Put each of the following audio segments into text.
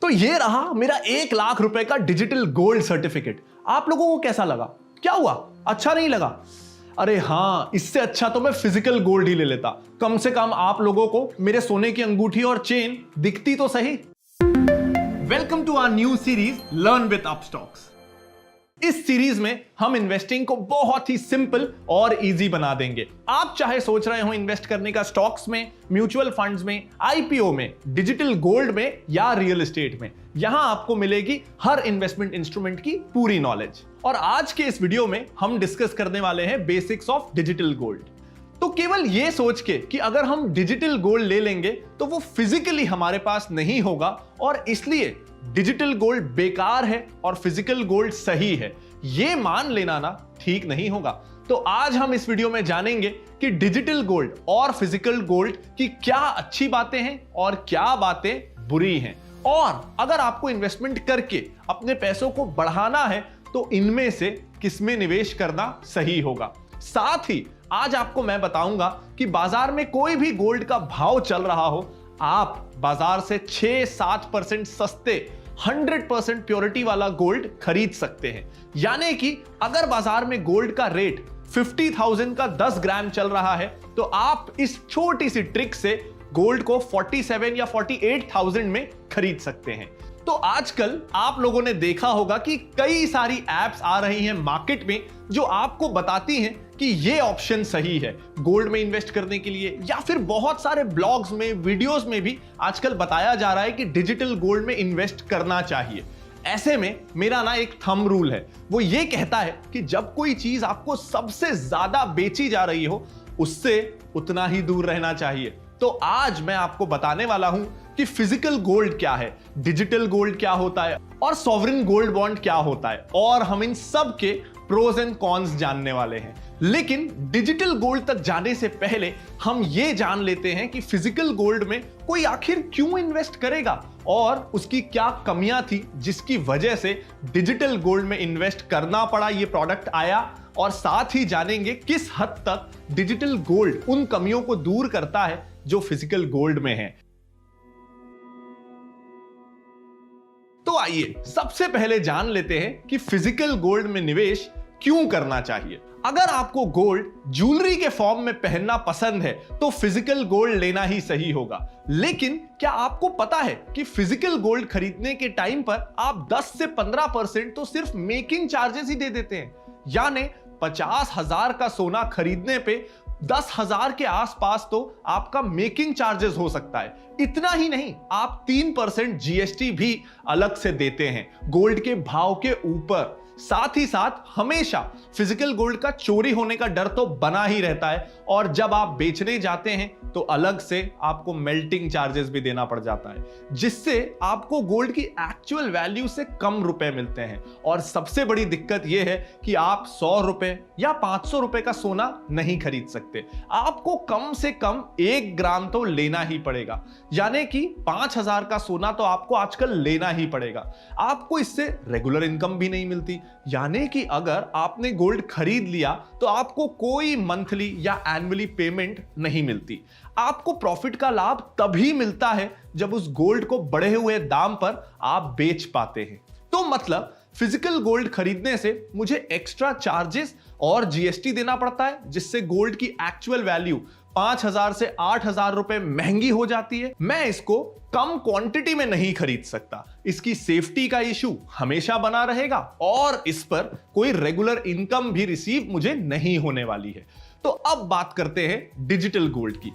तो ये रहा मेरा 1 लाख रुपए का डिजिटल गोल्ड सर्टिफिकेट। आप लोगों को कैसा लगा? क्या हुआ, अच्छा नहीं लगा? अरे हाँ, इससे अच्छा तो मैं फिजिकल गोल्ड ही ले लेता। कम से कम आप लोगों को मेरे सोने की अंगूठी और चेन दिखती तो सही। Welcome to our new series learn with Upstox. इस सीरीज में हम इन्वेस्टिंग को बहुत ही सिंपल और इजी बना देंगे। आप चाहे सोच रहे हो इन्वेस्ट करने का स्टॉक्स में, म्यूचुअल फंड्स में, आईपीओ में, डिजिटल गोल्ड में या रियल एस्टेट में, यहां आपको मिलेगी हर इन्वेस्टमेंट इंस्ट्रूमेंट की पूरी नॉलेज। और आज के इस वीडियो में हम डिस्कस करने वाले हैं बेसिक्स ऑफ डिजिटल गोल्ड। तो केवल यह सोच के कि अगर हम डिजिटल गोल्ड ले लेंगे तो वो फिजिकली हमारे पास नहीं होगा और इसलिए डिजिटल गोल्ड बेकार है और फिजिकल गोल्ड सही है, यह मान लेना ना ठीक नहीं होगा। तो आज हम इस वीडियो में जानेंगे कि डिजिटल गोल्ड और फिजिकल गोल्ड की क्या अच्छी बातें हैं और क्या बातें बुरी हैं, और अगर आपको इन्वेस्टमेंट करके अपने पैसों को बढ़ाना है तो इनमें से किसमें निवेश करना सही होगा। साथ ही आज आपको मैं बताऊंगा कि बाजार में कोई भी गोल्ड का भाव चल रहा हो, आप बाजार से 6-7% सस्ते 100% प्योरिटी वाला गोल्ड खरीद सकते हैं। यानी कि अगर बाजार में गोल्ड का रेट 50,000 का 10 ग्राम चल रहा है तो आप इस छोटी सी ट्रिक से गोल्ड को 47 या 48,000 में खरीद सकते हैं। तो आजकल आप लोगों ने देखा होगा कि कई सारी एप्स आ रही हैं मार्केट में जो आपको बताती हैं कि ये ऑप्शन सही है गोल्ड में इन्वेस्ट करने के लिए, या फिर बहुत सारे ब्लॉग्स में, वीडियोस में भी आजकल बताया जा रहा है कि डिजिटल गोल्ड में इन्वेस्ट करना चाहिए। ऐसे में मेरा ना एक थंब रूल है, वो ये कहता है कि जब कोई चीज आपको सबसे ज्यादा बेची जा रही हो उससे उतना ही दूर रहना चाहिए। तो आज मैं आपको बताने वाला हूं कि फिजिकल गोल्ड क्या है, डिजिटल गोल्ड क्या होता है और सॉवरेन गोल्ड बॉन्ड क्या होता है, और हम इन सब के प्रोज एंड कॉन्स जानने वाले हैं। लेकिन डिजिटल गोल्ड तक जाने से पहले हम ये जान लेते हैं कि फिजिकल गोल्ड में कोई आखिर क्यों इन्वेस्ट करेगा और उसकी क्या कमियां थी जिसकी वजह से डिजिटल गोल्ड में इन्वेस्ट करना पड़ा, ये प्रोडक्ट आया। और साथ ही जानेंगे किस हद तक डिजिटल गोल्ड उन कमियों को दूर करता है जो फिजिकल गोल्ड में है। तो आइए सबसे पहले जान लेते हैं कि फिजिकल गोल्ड में निवेश क्यों करना चाहिए। अगर आपको गोल्ड ज्वेलरी के फॉर्म में पहनना पसंद है तो फिजिकल गोल्ड लेना ही सही होगा। लेकिन क्या आपको पता है कि फिजिकल गोल्ड खरीदने के टाइम पर आप 10 से 15% तो सिर्फ मेकिंग चार्जेस ही दे देते हैं। यानी 50,000 का सोना खरीदने पे 10,000 के आसपास तो आपका मेकिंग चार्जेस हो सकता है। इतना ही नहीं, आप 3% जीएसटी भी अलग से देते हैं गोल्ड के भाव के ऊपर। साथ ही साथ हमेशा फिजिकल गोल्ड का चोरी होने का डर तो बना ही रहता है, और जब आप बेचने जाते हैं तो अलग से आपको मेल्टिंग चार्जेस भी देना पड़ जाता है, जिससे आपको गोल्ड की एक्चुअल वैल्यू से कम रुपए मिलते हैं। और सबसे बड़ी दिक्कत यह है कि आप 100 रुपए या 500 रुपए का सोना नहीं खरीद सकते, आपको कम से कम 1 ग्राम तो लेना ही पड़ेगा। यानी कि 5,000 का सोना तो आपको आजकल लेना ही पड़ेगा। आपको इससे रेगुलर इनकम भी नहीं मिलती, यानी कि अगर आपने गोल्ड खरीद लिया तो आपको कोई मंथली या एनुअली पेमेंट नहीं मिलती। आपको प्रॉफिट का लाभ तभी मिलता है जब उस गोल्ड को बढ़े हुए दाम पर आप बेच पाते हैं। तो मतलब फिजिकल गोल्ड खरीदने से मुझे एक्स्ट्रा चार्जेस और जीएसटी देना पड़ता है, जिससे गोल्ड की एक्चुअल वैल्यू 5,000 से 8,000 रुपए महंगी हो जाती है। मैं इसको कम क्वांटिटी में नहीं खरीद सकता, इसकी सेफ्टी का इशू हमेशा बना रहेगा और इस पर कोई रेगुलर इनकम भी रिसीव मुझे नहीं होने वाली है। तो अब बात करते हैं डिजिटल गोल्ड की।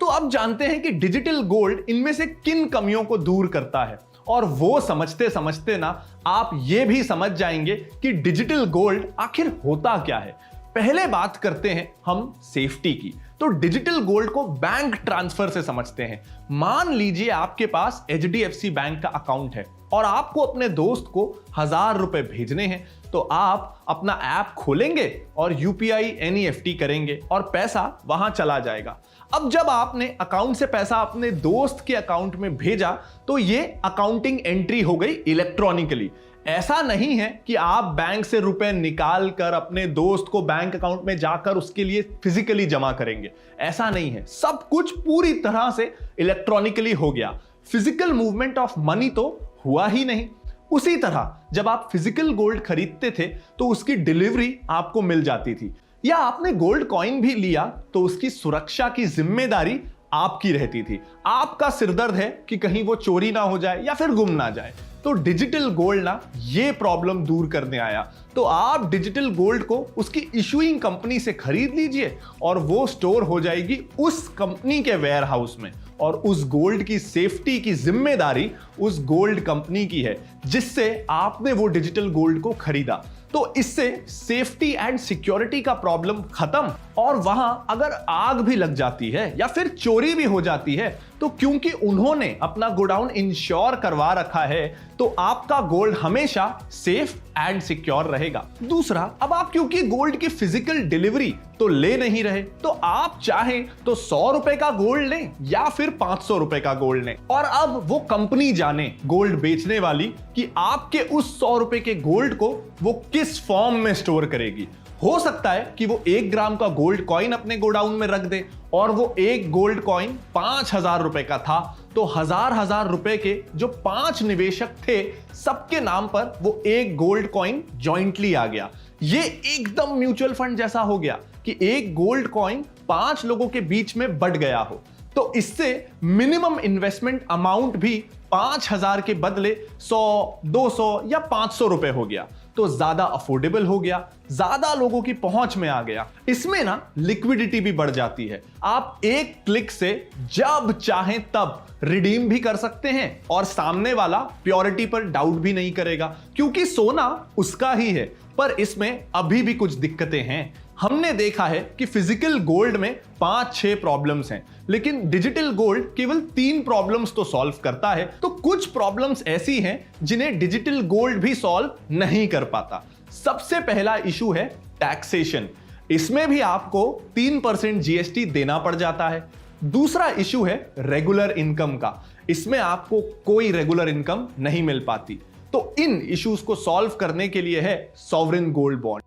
तो अब जानते हैं कि डिजिटल गोल्ड इनमें से किन कमियों को दूर करता है, और वो समझते समझते ना आप ये भी समझ जाएंगे कि डिजिटल गोल्ड आखिर होता क्या है। पहले बात करते हैं हम सेफ्टी की। तो डिजिटल गोल्ड को बैंक ट्रांसफर से समझते हैं। मान लीजिए आपके पास एचडीएफसी बैंक का अकाउंट है और आपको अपने दोस्त को 1,000 रुपए भेजने हैं, तो आप अपना ऐप खोलेंगे और यूपीआई एनईएफटी करेंगे और पैसा वहां चला जाएगा। अब जब आपने अकाउंट से पैसा अपने दोस्त के अकाउंट में भेजा तो ये अकाउंटिंग एंट्री हो गई इलेक्ट्रॉनिकली। ऐसा नहीं है कि आप बैंक से रुपए निकाल कर अपने दोस्त को बैंक अकाउंट में जाकर उसके लिए फिजिकली जमा करेंगे, ऐसा नहीं है। सब कुछ पूरी तरह से इलेक्ट्रॉनिकली हो गया, फिजिकल मूवमेंट ऑफ मनी तो हुआ ही नहीं। उसी तरह जब आप फिजिकल गोल्ड खरीदते थे तो उसकी डिलीवरी आपको मिल जाती थी, या आपने गोल्ड कॉइन भी लिया तो उसकी सुरक्षा की जिम्मेदारी आपकी रहती थी। आपका सिरदर्द है कि कहीं वो चोरी ना हो जाए या फिर गुम ना जाए। तो डिजिटल गोल्ड ना ये प्रॉब्लम दूर करने आया। तो आप डिजिटल गोल्ड को उसकी इशूइंग कंपनी से खरीद लीजिए और वो स्टोर हो जाएगी उस कंपनी के वेयर हाउस में, और उस गोल्ड की सेफ्टी की जिम्मेदारी उस गोल्ड कंपनी की है जिससे आपने वो डिजिटल गोल्ड को खरीदा। तो इससे सेफ्टी एंड सिक्योरिटी का प्रॉब्लम खत्म। और वहां अगर आग भी लग जाती है या फिर चोरी भी हो जाती है तो क्योंकि उन्होंने अपना गोडाउन इंश्योर करवा रखा है तो आपका गोल्ड हमेशा सेफ एंड सिक्योर रहेगा। दूसरा, अब आप क्योंकि गोल्ड की फिजिकल डिलीवरी तो ले नहीं रहे, तो आप चाहें तो 100 रुपए का गोल्ड लें या फिर 500 रुपए का गोल्ड लें, और अब वो कंपनी जाने गोल्ड बेचने वाली कि आपके उस 100 रुपए के गोल्ड को वो किस फॉर्म में स्टोर करेगी। हो सकता है कि वो 1 ग्राम का गोल्ड कॉइन अपने गोडाउन में रख दे और वो एक गोल्ड कॉइन 5,000 रुपए का था, तो हजार रुपए के जो 5 निवेशक थे सबके नाम पर वो एक गोल्ड कॉइन जॉइंटली आ गया। ये एकदम म्यूचुअल फंड जैसा हो गया कि एक गोल्ड कॉइन 5 लोगों के बीच में बट गया हो। तो इससे मिनिमम इन्वेस्टमेंट अमाउंट भी 5,000 के बदले 100, 200 या 500 रुपए हो गया। तो ज्यादा अफोर्डेबल हो गया, ज्यादा लोगों की पहुंच में आ गया। इसमें ना लिक्विडिटी भी बढ़ जाती है। आप एक क्लिक से जब चाहें तब रिडीम भी कर सकते हैं और सामने वाला प्योरिटी पर डाउट भी नहीं करेगा क्योंकि सोना उसका ही है। पर इसमें अभी भी कुछ दिक्कतें हैं। हमने देखा है कि फिजिकल गोल्ड में 5-6 प्रॉब्लम्स हैं, लेकिन डिजिटल गोल्ड केवल 3 प्रॉब्लम्स तो सॉल्व करता है। तो कुछ प्रॉब्लम्स ऐसी हैं जिन्हें डिजिटल गोल्ड भी सॉल्व नहीं कर पाता। सबसे पहला इशू है टैक्सेशन। इसमें भी आपको 3% जीएसटी देना पड़ जाता है। दूसरा इशू है रेगुलर इनकम का। इसमें आपको कोई रेगुलर इनकम नहीं मिल पाती। तो इन इश्यूज को सॉल्व करने के लिए है सॉवरेन गोल्ड बॉन्ड।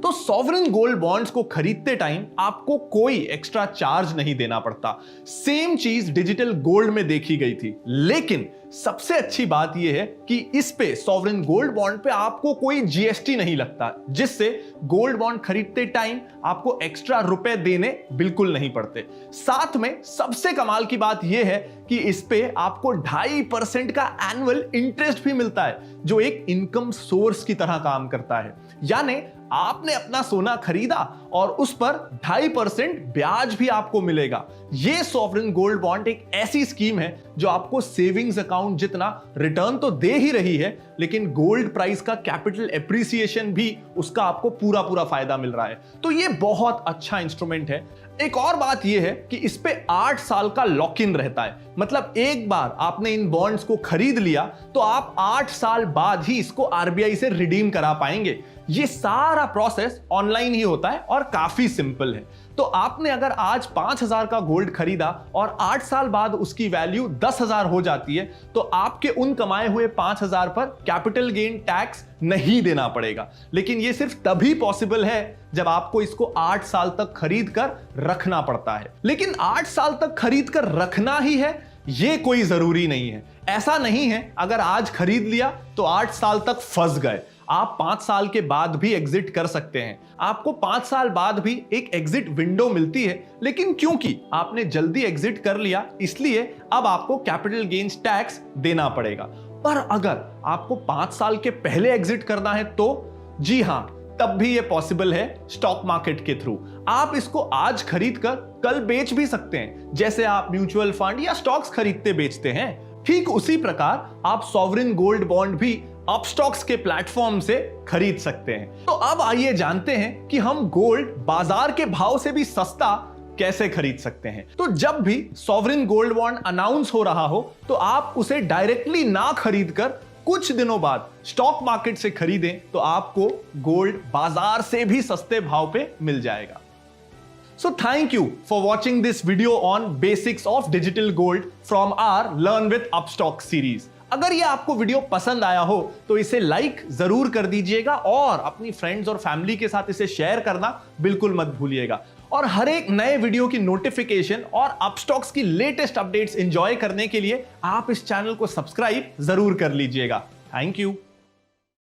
तो सॉवरेन गोल्ड बॉन्ड्स को खरीदते टाइम आपको कोई एक्स्ट्रा चार्ज नहीं देना पड़ता। सेम चीज डिजिटल गोल्ड में देखी गई थी, लेकिन सबसे अच्छी बात यह है कि इस पे सॉवरेन गोल्ड बॉन्ड पे आपको कोई जीएसटी नहीं लगता, जिससे गोल्ड बॉन्ड खरीदते टाइम आपको एक्स्ट्रा रुपए देने बिल्कुल नहीं पड़ते। साथ में सबसे कमाल की बात यह है कि इस पे आपको 2.5% का एनुअल इंटरेस्ट भी मिलता है, जो एक इनकम सोर्स की तरह काम करता है। यानी आपने अपना सोना खरीदा और उस पर 2.5% ब्याज भी आपको मिलेगा। यह सॉवरेन गोल्ड बॉन्ड एक ऐसी स्कीम है जो आपको सेविंग्स अकाउंट जितना रिटर्न तो दे ही रही है, लेकिन गोल्ड प्राइस का कैपिटल एप्रिसिएशन भी उसका आपको पूरा फायदा मिल रहा है। तो यह बहुत अच्छा इंस्ट्रूमेंट है। एक और बात यह है कि इस पे 8 साल का लॉक इन रहता है। मतलब एक बार आपने इन बॉन्ड्स को खरीद लिया तो आप 8 साल बाद ही इसको आरबीआई से रिडीम करा पाएंगे। ये सारा प्रोसेस ऑनलाइन ही होता है और काफी सिंपल है। तो आपने अगर आज 5,000 का गोल्ड खरीदा और 8 साल बाद उसकी वैल्यू 10,000 हो जाती है, तो आपके उन कमाए हुए 5,000 पर कैपिटल गेन टैक्स नहीं देना पड़ेगा। लेकिन यह सिर्फ तभी पॉसिबल है जब आपको इसको 8 साल तक खरीद कर रखना पड़ता है। लेकिन 8 साल तक खरीद कर रखना ही है ये कोई जरूरी नहीं है। ऐसा नहीं है अगर आज खरीद लिया तो 8 साल तक फंस गए। आप 5 साल के बाद भी एग्जिट कर सकते हैं। आपको 5 साल बाद भी एक एग्जिट विंडो मिलती है, लेकिन क्योंकि आपने जल्दी एग्जिट कर लिया इसलिए अब आपको कैपिटल गेन्स टैक्स देना पड़ेगा। पर अगर आपको 5 साल के पहले एग्जिट करना है तो जी हां, तब भी यह पॉसिबल है स्टॉक मार्केट के थ्रू। आप इसको आज खरीद कर कल बेच भी सकते हैं, जैसे आप म्यूचुअल फंड या स्टॉक्स खरीदते बेचते हैं। ठीक उसी प्रकार आप सॉवरेन गोल्ड बॉन्ड भी अपस्टॉक्स के प्लेटफॉर्म से खरीद सकते हैं। तो अब आइए जानते हैं कि हम गोल्ड बाजार के भाव से भी सस्ता कैसे खरीद सकते हैं। तो जब भी सॉवरेन गोल्ड बॉन्ड अनाउंस हो रहा हो तो आप उसे डायरेक्टली ना खरीद कर कुछ दिनों बाद स्टॉक मार्केट से खरीदें तो आपको गोल्ड बाजार से भी सस्ते भाव पे मिल जाएगा। So thank you for watching this video on basics of digital gold from our Learn with Upstox series. अगर ये आपको वीडियो पसंद आया हो तो इसे लाइक जरूर कर दीजिएगा और अपनी फ्रेंड्स और फैमिली के साथ इसे शेयर करना बिल्कुल मत भूलिएगा। और हर एक नए वीडियो की नोटिफिकेशन और अपस्टॉक्स की लेटेस्ट अपडेट्स एंजॉय करने के लिए आप इस चैनल को सब्सक्राइब जरूर कर लीजिएगा। Thank you.